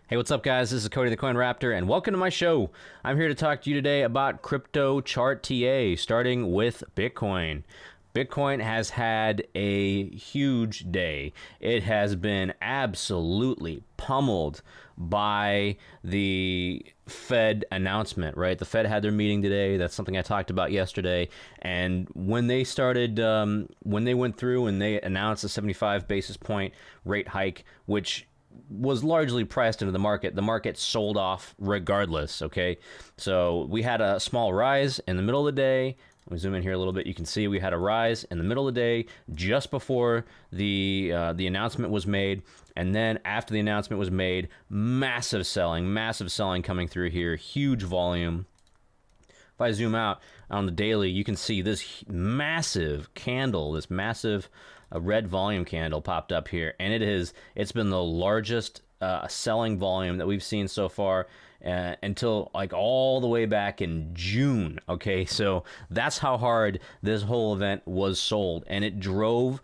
Hey, what's up, guys? This is Cody the Coin Raptor, and welcome to my show. I'm here to talk to you today about crypto chart TA, starting with Bitcoin. Bitcoin has had a huge day. It has been absolutely pummeled by the Fed announcement, right? The Fed had their meeting today. That's something I talked about yesterday. And when they started, when they went through and they announced a 75 basis point rate hike, which was largely priced into the market sold off regardless, okay? So we had a small rise in the middle of the day. Let me zoom in here a little bit. You can see we had a rise in the middle of the day just before the announcement was made. And then after the announcement was made, massive selling coming through here, huge volume. If I zoom out on the daily, you can see this massive candle, this massive red volume candle popped up here, and it's been the largest selling volume that we've seen so far until like all the way back in June. Okay, so that's how hard this whole event was sold, and it drove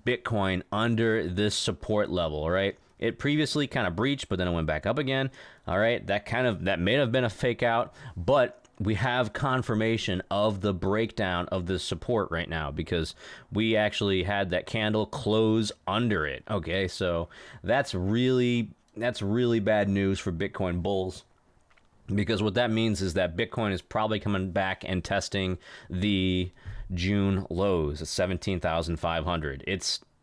Bitcoin under this support level. All right, it previously kind of breached, but then it went back up again. All right, that may have been a fake out, but we have confirmation of the breakdown of the support right now because we actually had that candle close under it. Okay, so that's really bad news for Bitcoin bulls, because what that means is that Bitcoin is probably coming back and testing the June lows at 17,500.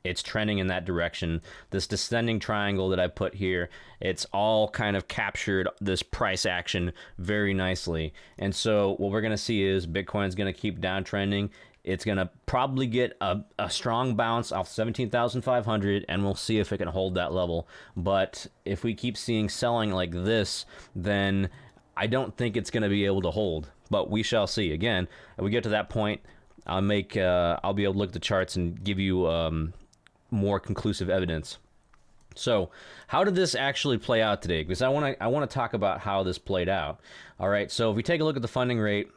It's trending in that direction. This descending triangle that I put here, it's all kind of captured this price action very nicely. And so what we're going to see is Bitcoin's going to keep downtrending. It's going to probably get a strong bounce off 17,500, and we'll see if it can hold that level. But if we keep seeing selling like this, then I don't think it's going to be able to hold. But we shall see. Again, if we get to that point, I'll be able to look at the charts and give you more conclusive evidence. So how did this actually play out today? Because I want to talk about how this played out. All right, so if we take a look at the funding rate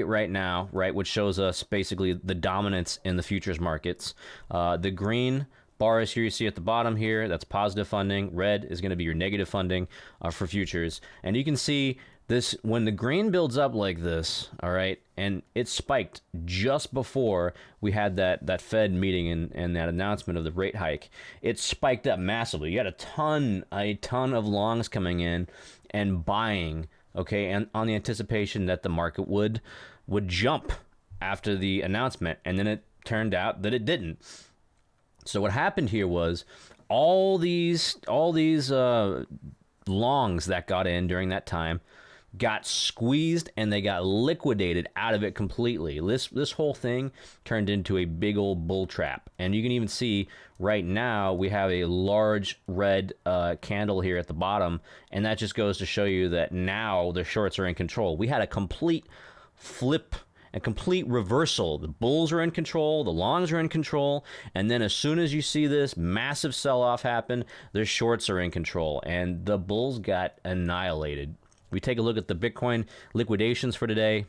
right now, right, which shows us basically the dominance in the futures markets. The green bars here you see at the bottom here, that's positive funding. Red is going to be your negative funding for futures. And you can see this, when the green builds up like this, all right, and it spiked just before we had that Fed meeting and that announcement of the rate hike. It spiked up massively. You had a ton of longs coming in and buying, okay, and on the anticipation that the market would jump after the announcement, and then it turned out that it didn't. So what happened here was all these longs that got in during that time got squeezed and they got liquidated out of it completely. This whole thing turned into a big old bull trap. And you can even see right now we have a large red candle here at the bottom, and that just goes to show you that now the shorts are in control. We had a complete flip, a complete reversal. The bulls are in control, the longs are in control, and then as soon as you see this massive sell-off happen, the shorts are in control, and the bulls got annihilated. We take a look at the Bitcoin liquidations for today,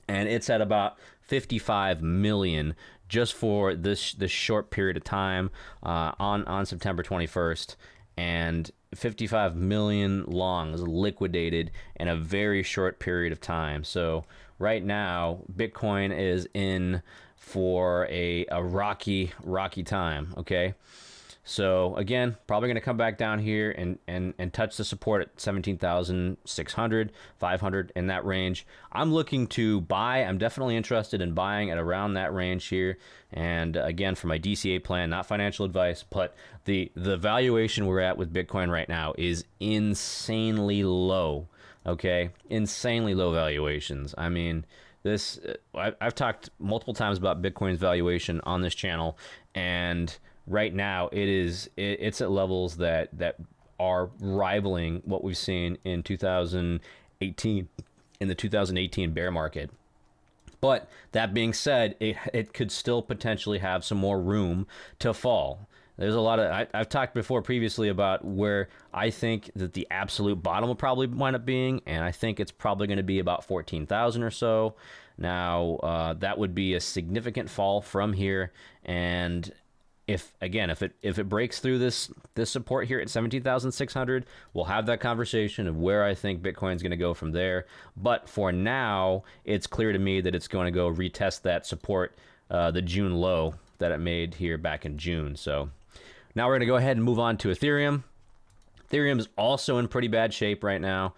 and it's at about 55 million just for this short period of time on September 21st, and 55 million longs liquidated in a very short period of time. So right now, Bitcoin is in for a rocky time, okay? So again, probably going to come back down here and touch the support at 17,600, 500 in that range. I'm looking to buy. I'm definitely interested in buying at around that range here. And again, for my DCA plan, not financial advice, but the valuation we're at with Bitcoin right now is insanely low. Okay, insanely low valuations. I mean, I've talked multiple times about Bitcoin's valuation on this channel, and right now it's at levels that are rivaling what we've seen in 2018, in the 2018 bear market. But that being said, it could still potentially have some more room to fall. There's a lot of, I've talked before previously about where I think that the absolute bottom will probably wind up being, and I think it's probably going to be about 14,000 or so. Now, that would be a significant fall from here, and if it breaks through this support here at 17,600, we'll have that conversation of where I think Bitcoin's going to go from there. But for now, it's clear to me that it's going to go retest that support, the June low that it made here back in June. So now we're going to go ahead and move on to Ethereum. Ethereum is also in pretty bad shape right now.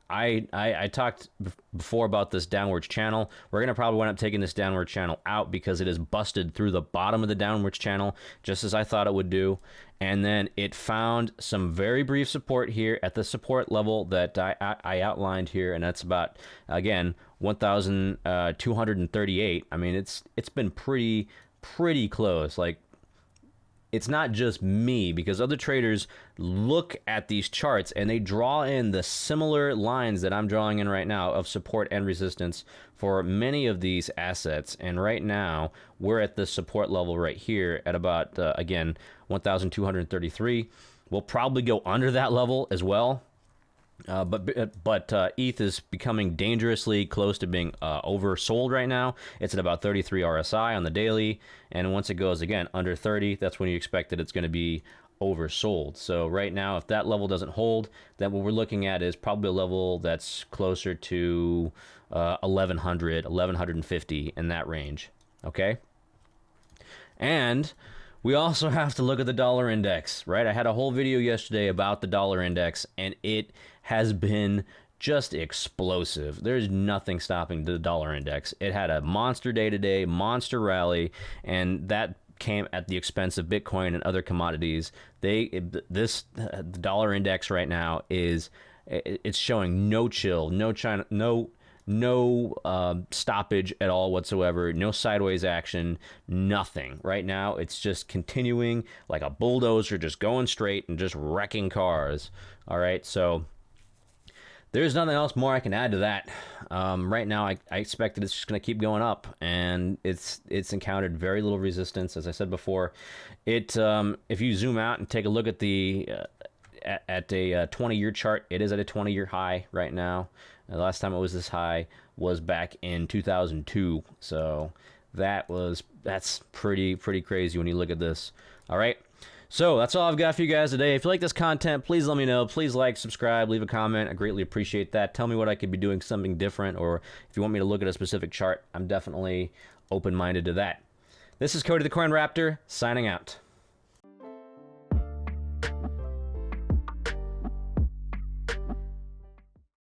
I talked before about this downwards channel. We're going to probably wind up taking this downward channel out because it is busted through the bottom of the downwards channel, just as I thought it would do. And then it found some very brief support here at the support level that I outlined here, and that's about, again, 1,238. I mean, it's been pretty close. Like, it's not just me, because other traders look at these charts and they draw in the similar lines that I'm drawing in right now of support and resistance for many of these assets. And right now, we're at the support level right here at about, again, 1,233. We'll probably go under that level as well. But ETH is becoming dangerously close to being oversold right now. It's at about 33 RSI on the daily, and once it goes again under 30, that's when you expect that it's going to be oversold. So right now, if that level doesn't hold, then what we're looking at is probably a level that's closer to 1,100, 1,150 in that range. Okay, and we also have to look at the dollar index, right? I had a whole video yesterday about the dollar index, and it has been just explosive. There's nothing stopping the dollar index. It had a monster day today, monster rally, and that came at the expense of Bitcoin and other commodities. The dollar index right now it's showing no chill, no stoppage at all whatsoever, no sideways action, nothing. Right now, it's just continuing like a bulldozer, just going straight and just wrecking cars. All right, so there's nothing else more I can add to that. Right now, I expect that it's just going to keep going up, and it's encountered very little resistance. As I said before, if you zoom out and take a look at the at a 20-year chart, it is at a 20-year high right now. The last time it was this high was back in 2002. So that's pretty crazy when you look at this. All right. So that's all I've got for you guys today. If you like this content, please let me know. Please like, subscribe, leave a comment. I greatly appreciate that. Tell me what I could be doing something different, or if you want me to look at a specific chart, I'm definitely open-minded to that. This is Cody the Coin Raptor, signing out.